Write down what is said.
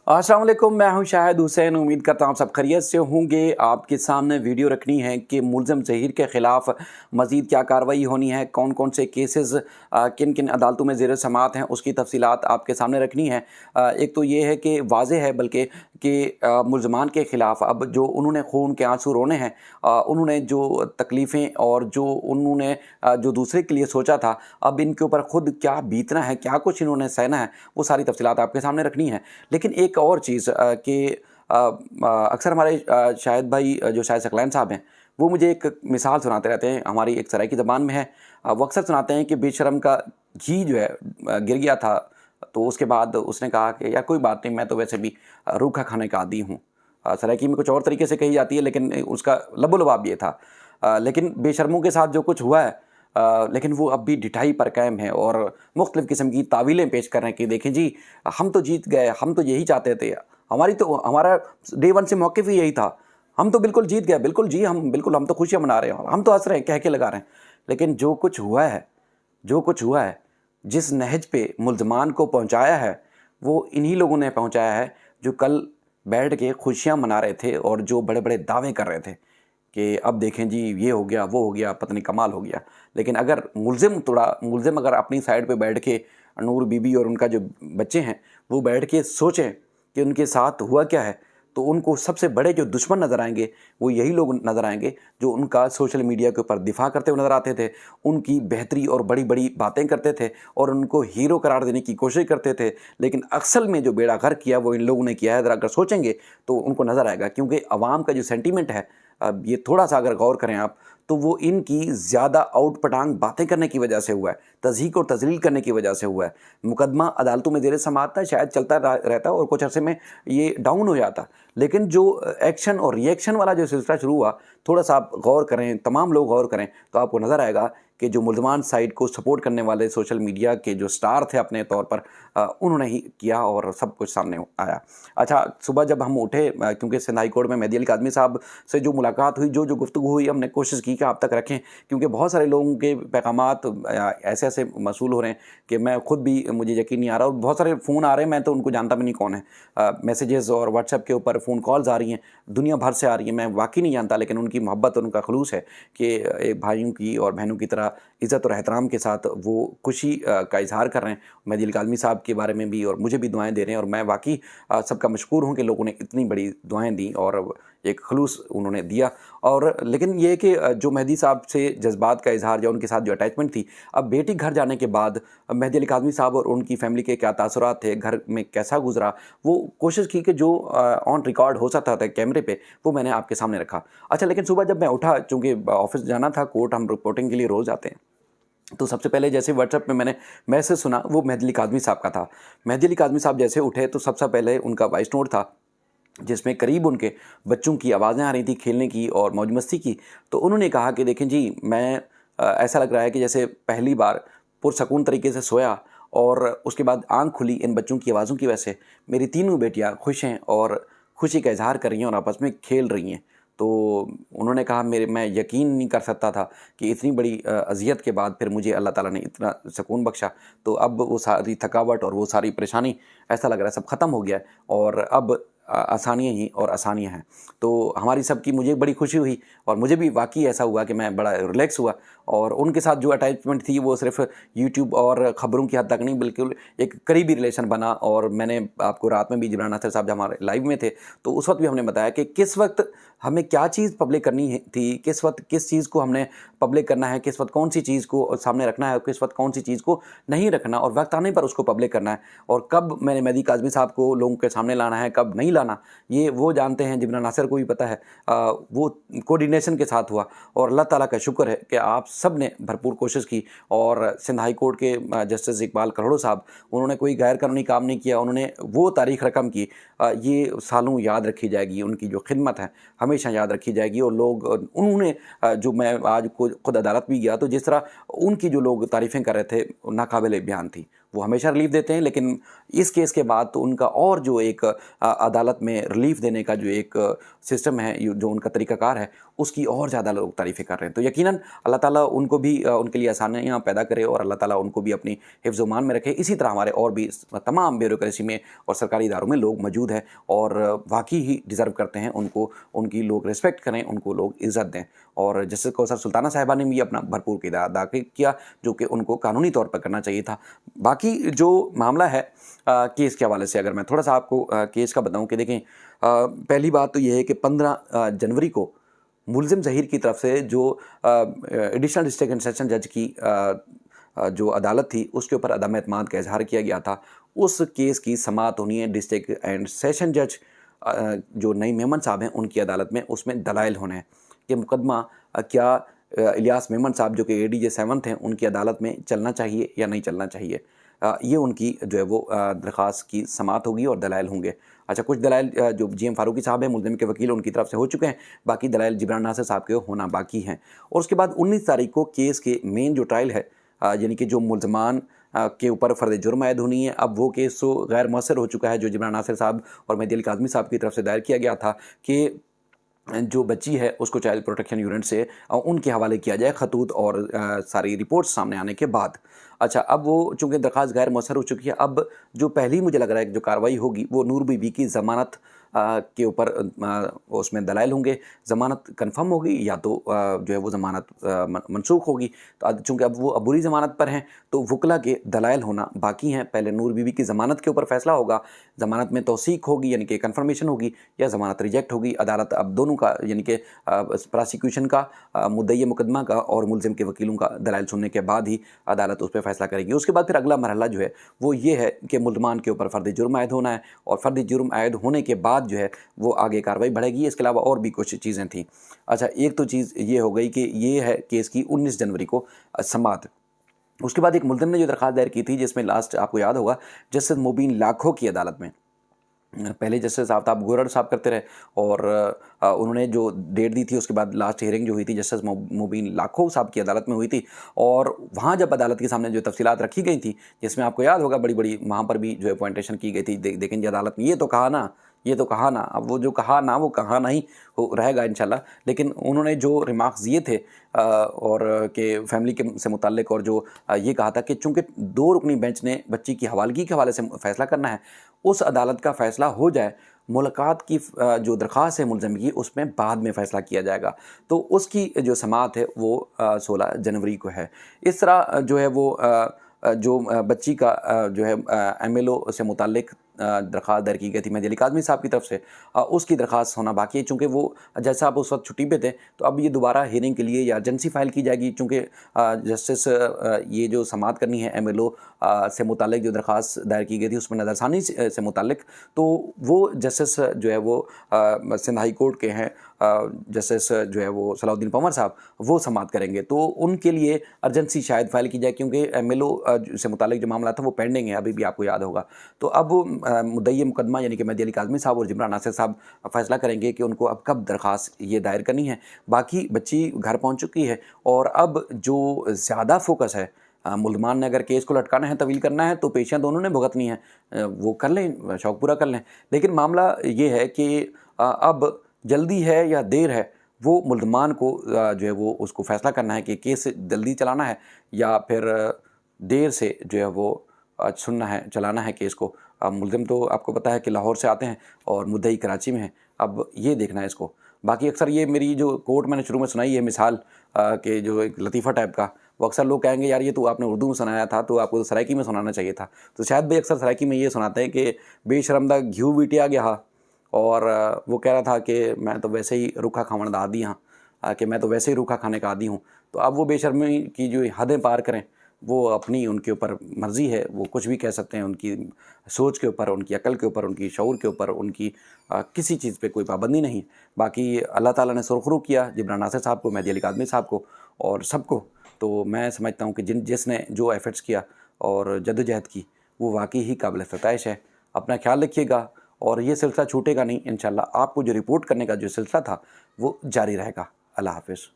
अस्सलाम वालेकुम, मैं हूं शाहिद हुसैन। उम्मीद करता हूं आप सब खैरियत से होंगे। आपके सामने वीडियो रखनी है कि मुलज़म ज़हीर के ख़िलाफ़ मज़ीद क्या कार्रवाई होनी है, कौन कौन से केसेस किन किन अदालतों में ज़ेर समाअत हैं, उसकी तफसीलात आपके सामने रखनी है। एक तो ये है कि वाज़ेह है बल्कि कि मुलज़मान के ख़िलाफ़ अब जो उन्होंने खून के आंसू रोने हैं, उन्होंने जो तकलीफ़ें और जो उन्होंने जो दूसरे के लिए सोचा था, अब इनके ऊपर ख़ुद क्या बीतना है, क्या कुछ इन्होंने सहना है, वो सारी तफसीलात आपके सामने रखनी है। लेकिन एक और चीज़ कि अक्सर हमारे शाहिद भाई जो शाहिद सकलैन साहब हैं, वो मुझे एक मिसाल सुनाते रहते हैं, हमारी एक सराइकी ज़बान में है। वो अक्सर सुनाते हैं कि बेशर्म का घी जो है गिर गया था, तो उसके बाद उसने कहा कि यार कोई बात नहीं, मैं तो वैसे भी रूखा खाने का आदी हूँ। सराइकी में कुछ और तरीके से कही जाती है, लेकिन उसका लबो-लबाब ये था। लेकिन बेशर्मों के साथ जो कुछ हुआ है, लेकिन वो अब भी ढिठाई पर कायम है और मुख्तलिफ़ किस्म की तावीलें पेश कर रहे हैं कि देखें जी, हम तो जीत गए, हम तो यही चाहते थे, हमारा डे वन से मौक़िफ़ ही यही था, हम तो बिल्कुल जीत गए, बिल्कुल जी, हम तो खुशियाँ मना रहे हैं, हम तो हँस रहे हैं, कह के लगा रहे हैं। लेकिन जो कुछ हुआ है, जिस नहज पे मुल्ज़मान को पहुँचाया है, वो इन्हीं लोगों ने पहुँचाया है जो कल बैठ के खुशियाँ मना रहे थे और जो बड़े-बड़े दावे कर रहे थे कि अब देखें जी, ये हो गया, वो हो गया, पता नहीं कमाल हो गया। लेकिन अगर मुल्ज़िम अगर अपनी साइड पे बैठ के नूर बीबी और उनका जो बच्चे हैं, वो बैठ के सोचें कि उनके साथ हुआ क्या है, तो उनको सबसे बड़े जो दुश्मन नज़र आएँगे, वो यही लोग नज़र आएँगे जो उनका सोशल मीडिया के ऊपर दिफ़ा करते हुए नज़र आते थे, उनकी बेहतरी और बड़ी-बड़ी बातें करते थे और उनको हीरो करार देने की कोशिश करते थे। लेकिन असल में जो बेड़ा गर्क किया, वो इन लोगों ने किया है। ज़रा अगर सोचेंगे, तो उनको नज़र आएगा, क्योंकि अवाम का जो सेंटीमेंट है, ये थोड़ा-सा अगर गौर करें आप, तो वो इनकी ज़्यादा आउट-पटांग बातें करने की वजह से हुआ है, तज़हीक और तज़लील करने की वजह से हुआ है। मुकदमा अदालतों में ज़ेर समाअत था, शायद चलता रहता और कुछ अरसे में ये डाउन हो जाता। लेकिन जो एक्शन और रिएक्शन वाला जो सिलसिला शुरू हुआ, थोड़ा-सा आप गौर करें, तमाम लोग गौर करें, तो आपको नज़र आएगा कि जो मुल्ज़मान साइड को सपोर्ट करने वाले सोशल मीडिया के जो स्टार थे अपने तौर पर, उन्होंने ही किया और सब कुछ सामने आया। अच्छा, सुबह जब हम उठे, क्योंकि सिंध हाई कोर्ट में मेहदी अली काज़मी साहब से जो मुलाकात हुई, जो गुफ्तगू हुई, हमने कोशिश की कि आप तक रखें, क्योंकि बहुत सारे लोगों के पैगामात ऐसे-ऐसे मौसूल हो रहे हैं कि मैं खुद भी, मुझे यकीन नहीं आ रहा, और बहुत सारे फ़ोन आ रहे हैं, मैं तो उनको जानता भी नहीं कौन है। मैसेजेस और व्हाट्सएप के ऊपर फ़ोन कॉल्स आ रही हैं, दुनिया भर से आ रही हैं, मैं वाक़ई नहीं जानता, लेकिन उनकी मोहब्बत और उनका ख़ुलूस है कि एक भाइयों की और बहनों की तरह इज़्ज़त और एहतराम के साथ वो खुशी का इज़हार कर रहे हैं। मेहदी अली काज़मी साहब के बारे में भी और मुझे भी दुआएँ दे रहे हैं, और मैं वाक़ई सबका मशकूर हूँ कि लोगों ने इतनी बड़ी दुआएँ दी और एक ख़ुलूस उन्होंने दिया। और लेकिन ये है कि जो मेहदी साहब से जज़्बात का इज़हार या उनके साथ जो अटैचमेंट थी, अब बेटी घर जाने के बाद मेहदी अली काज़मी साहब और उनकी फ़ैमिली के क्या तासुरात थे, घर में कैसा गुज़रा, वो कोशिश की कि जो ऑन रिकॉर्ड हो सकता था कैमरे पे, वो मैंने आपके सामने रखा। अच्छा, लेकिन सुबह जब मैं उठा, चूँकि ऑफ़िस जाना था, कोर्ट हम रिपोर्टिंग के लिए रोज़ जाते हैं, तो सबसे पहले जैसे व्हाट्सएप में मैंने मैसेज सुना, वो मेहदी अली काज़मी साहब का था। मेहदी अली काज़मी साहब जैसे उठे, तो सबसे पहले उनका वॉइस नोट था, जिसमें करीब उनके बच्चों की आवाज़ें आ रही थी खेलने की और मौज मस्ती की। तो उन्होंने कहा कि देखें जी, मैं ऐसा लग रहा है कि जैसे पहली बार पुरसकून तरीके से सोया और उसके बाद आँख खुली इन बच्चों की आवाज़ों की वजह से। मेरी तीनों बेटियाँ खुश हैं और खुशी का इज़हार कर रही हैं और आपस में खेल रही हैं। तो उन्होंने कहा, मैं यकीन नहीं कर सकता था कि इतनी बड़ी अज़ियत के बाद फिर मुझे अल्लाह ताला ने इतना सुकून बख्शा। तो अब वो सारी थकावट और वो सारी परेशानी, ऐसा लग रहा है सब ख़त्म हो गया है और अब आसानियाँ ही और आसानियाँ हैं। तो हमारी सब की, मुझे बड़ी खुशी हुई और मुझे भी वाक़ई ऐसा हुआ कि मैं बड़ा रिलैक्स हुआ, और उनके साथ जो अटैचमेंट थी, वो सिर्फ़ यूट्यूब और ख़बरों की हद तक नहीं, बिल्कुल एक करीबी रिलेशन बना। और मैंने आपको रात में भी, जिब्रान नासिर साहब जब हमारे लाइव में थे, तो उस वक़्त भी हमने बताया कि किस वक़्त हमें क्या चीज़ पब्लिक करनी है थी, किस वक़्त किस चीज़ को हमने पब्लिक करना है, किस वक़्त कौन सी चीज़ को सामने रखना है, किस वक़्त कौन सी चीज़ को नहीं रखना, और वक़्त आने पर उसको पब्लिक करना है, और कब मैंने मेहदी काज़मी साहब को लोगों के सामने लाना है, कब नहीं लाना, ये वो जानते हैं, जिब्रान नासिर को भी पता है। वो कोऑर्डिनेशन के साथ हुआ, और अल्लाह ताला का शुक्र है कि आप सब ने भरपूर कोशिश की। और सिंध हाई कोर्ट के जस्टिस इकबाल करोड़ो साहब, उन्होंने कोई गैर कानूनी काम नहीं किया, उन्होंने वो तारीख़ रकम की, ये सालों याद रखी जाएगी, उनकी जो खिदमत है हमेशा याद रखी जाएगी। और लोग, उन्होंने जो मैं आज खुद अदालत भी गया, तो जिस तरह उनकी जो लोग तारीफ़ें कर रहे थे, नाकाबिले बयान थी। वो हमेशा रिलीफ देते हैं, लेकिन इस केस के बाद तो उनका और जो एक अदालत में रिलीफ देने का जो एक सिस्टम है, जो उनका तरीक़ाकार है, उसकी और ज़्यादा लोग तारीफ़ें कर रहे हैं। तो यकीनन अल्लाह ताला उनको भी उनके लिए आसानियाँ पैदा करे और अल्लाह ताला उनको भी अपनी हिफ्ज़-ओ-मान में रखे। इसी तरह हमारे और भी तमाम ब्यूरोक्रेसी में और सरकारी इदारों में लोग मौजूद हैं और वाक़ई ही डिज़र्व करते हैं, उनको उनकी लोग रिस्पेक्ट करें, उनको लोग इज़्ज़त दें। और जस्टिस कौसर सुल्ताना साहिबा ने भी अपना भरपूर किरदार अदा किया, जो कि उनको कानूनी तौर पर करना चाहिए था। बाकी जो मामला है केस के हवाले से अगर मैं थोड़ा-सा आपको केस का बताऊँ कि देखें, पहली बात तो ये है कि 15 जनवरी को मुल्ज़िम ज़हीर की तरफ से जो एडिशनल डिस्ट्रिक्ट एंड सेशन जज की जो अदालत थी, उसके ऊपर अदम एतमाद का इज़हार किया गया था। उस केस की समाअत होनी है डिस्ट्रिक्ट एंड सेशन जज जो नईम मेमन साहब हैं उनकी अदालत में, उसमें दलाइल होने हैं कि मुकदमा क्या इलियास मेमन साहब जो कि ADJ 7th हैं, उनकी अदालत में चलना चाहिए या नहीं चलना चाहिए। ये उनकी जो है वो दरख्वास्त की समाअत होगी और दलाइल होंगे। अच्छा, कुछ दलाइल जो GM फारूकी साहब हैं, मुल्ज़िम के वकील, उनकी तरफ से हो चुके हैं, बाकी दलाइल जिब्रान नासिर साहब के होना बाकी हैं। और उसके बाद 19 तारीख को केस के मेन जो ट्रायल है, यानी कि जो मुल्ज़मान के ऊपर फ़र्द जुर्म आयद होनी है, अब वो केस तो गैर मौसर हो चुका है, जो जिब्रान नासिर साहब और मेहदी अली काज़मी साहब की तरफ से दायर किया गया था कि जो बच्ची है उसको चाइल्ड प्रोटेक्शन यूनिट से उनके हवाले किया जाए खतूत और सारी रिपोर्ट्स सामने आने के बाद। अच्छा, अब वो चूँकि दरख्वास्त गैर मौसर हो चुकी है, अब जो पहली मुझे लग रहा है जो कार्रवाई होगी वो नूर बीबी की ज़मानत के ऊपर उसमें दलाइल होंगे। ज़मानत कन्फर्म होगी या तो जो है वो ज़मानत मनसूख होगी। तो चूँकि अब वो अबूरी ज़मानत पर हैं, तो वकला के दलाइल होना बाकी हैं। पहले नूर बीबी की ज़मानत के ऊपर फ़ैसला होगा, ज़मानत में तौसीक होगी यानी कि कन्फर्मेशन होगी या ज़मानत रिजेक्ट होगी। अदालत अब दोनों का यानी कि प्रोसिक्यूशन का, मुद्दई मुकदमा का और मुल्ज़िम के वकीलों का दलाइल सुनने के बाद ही अदालत उस पर फ़ैसला करेगी। उसके बाद फिर अगला मरहला जो है वो ये है कि मुल्ज़मान के ऊपर फ़र्द जुर्म आयद होना है और फ़र्द जुर्म आयद होने के बाद जो है वो आगे कार्रवाई बढ़ेगी। इसके अलावा और भी कुछ चीज़ें थीं। अच्छा, एक तो चीज़ ये हो गई कि ये है केस की 19 जनवरी को समाअत। उसके बाद एक मुल्ज़िम ने जो दरख्वास्त दायर की थी, जिसमें लास्ट आपको याद होगा जस्टिस मुबीन लाखों की अदालत में, पहले जस्टिस आफ्ताब गोरर साहब करते रहे और उन्होंने जो डेट दी थी, उसके बाद लास्ट हियरिंग जो हुई थी जस्टिस मुबीन लाखों साहब की अदालत में हुई थी। और वहाँ जब अदालत के सामने जो तफसीलात रखी गई थी, जिसमें आपको याद होगा बड़ी-बड़ी वहाँ पर भी जो है पॉइंटेशन की गई थी, देखें जी अदालत में ये तो कहा ना, ये तो कहा ना। अब वो जो कहा ना, वो कहा ना ही हो रहेगा इंशाल्लाह। लेकिन उन्होंने जो रिमार्क्स दिए थे और के फैमिली के से मुताल्लिक, और जो ये कहा था कि चूँकि 2 रुकनी बेंच ने बच्ची की हवालगी के हवाले से फ़ैसला करना है, उस अदालत का फ़ैसला हो जाए, मुलाकात की जो दरख्वास्त है मुल्ज़िम की, उसमें बाद में फ़ैसला किया जाएगा। तो उसकी जो समाअत है वो 16 जनवरी को है। इस तरह जो है वो जो बच्ची का जो है MLO से मुताल्लिक दरख्वास्त दायर की गई थी मेहदी अली काज़मी साहब की तरफ से, उसकी दरख्वास्त होना बाकी है। चूँकि वो जज साहब उस वक्त छुट्टी पे थे, तो अब ये दोबारा हियरिंग के लिए या अर्जेंसी फ़ाइल की जाएगी। चूँकि जस्टिस ये जो समाअत करनी है MLO से मुताल्लिक जो दरख्वास्त दायर की गई थी उसमें नज़रसानी से मुताल्लिक, तो वो जस्टिस जो है वो सिंध हाई कोर्ट के हैं, जस्टिस जो है वो सलाउद्दीन पंवर साहब, वो समाअत करेंगे। तो उनके लिए अर्जेंसी शायद फ़ाइल की जाए, क्योंकि MLO से मुताल्लिक जो मामला था वो पेंडिंग है, अभी भी आपको याद होगा। तो अब मुद्दई मुकदमा यानी कि मेहदी अली काज़मी साहब और जिब्रान नासिर साहब फ़ैसला करेंगे कि उनको अब कब दरख्वास्त ये दायर करनी है। बाकी बच्ची घर पहुँच चुकी है और अब जो ज़्यादा फोकस है, मुल्ज़मान ने अगर केस को लटकाना है, तवील करना है, तो पेशियाँ दोनों ने भुगतनी है, वो कर लें, शौक़ पूरा कर लें। लेकिन मामला ये है कि अब जल्दी है या देर है, वो मुल्ज़मान को जो है वो उसको फ़ैसला करना है कि केस जल्दी चलाना है या फिर देर से जो है वो सुनना है, चलाना है केस को। मुल्ज़िम तो आपको पता है कि लाहौर से आते हैं और मुद्दई कराची में है, अब ये देखना है इसको। बाकी अक्सर ये मेरी जो कोर्ट मैंने शुरू में सुनाई है मिसाल कि जो एक लतीफ़ा टाइप का, वो अक्सर लोग कहेंगे यार ये तो आपने उर्दू में सुनाया था, तो आपको तो सराइकी में सुनाना चाहिए था। तो शायद भाई अक्सर सराइकी में ये सुनाते हैं कि बेशरम दा घ्यू वीटिया गया, और वो कह रहा था कि मैं तो वैसे ही रूखा खावन दा आदी हाँ, कि मैं तो वैसे ही रूखा खाने का आदी हूँ। तो अब वो बेशर्मी की जो हदें पार करें, वो अपनी उनके ऊपर मर्ज़ी है, वो कुछ भी कह सकते हैं, उनकी सोच के ऊपर, उनकी अकल के ऊपर, उनकी शऊर के ऊपर, उनकी किसी चीज़ पे कोई पाबंदी नहीं। बाकी अल्लाह ताला ने सुरखरू किया जिब्रान नासिर साहब को, मेहदी अली काज़मी साहब को और सबको। तो मैं समझता हूँ कि जिसने जो एफ़र्ट्स किया और जद्दोजहद की, वो वाक़ई ही काबिल सताइश है। अपना ख्याल रखिएगा और ये सिलसिला छूटेगा नहीं इंशाअल्लाह। आपको जो रिपोर्ट करने का जो सिलसिला था, वो जारी रहेगा। अल्लाह हाफ़िज़।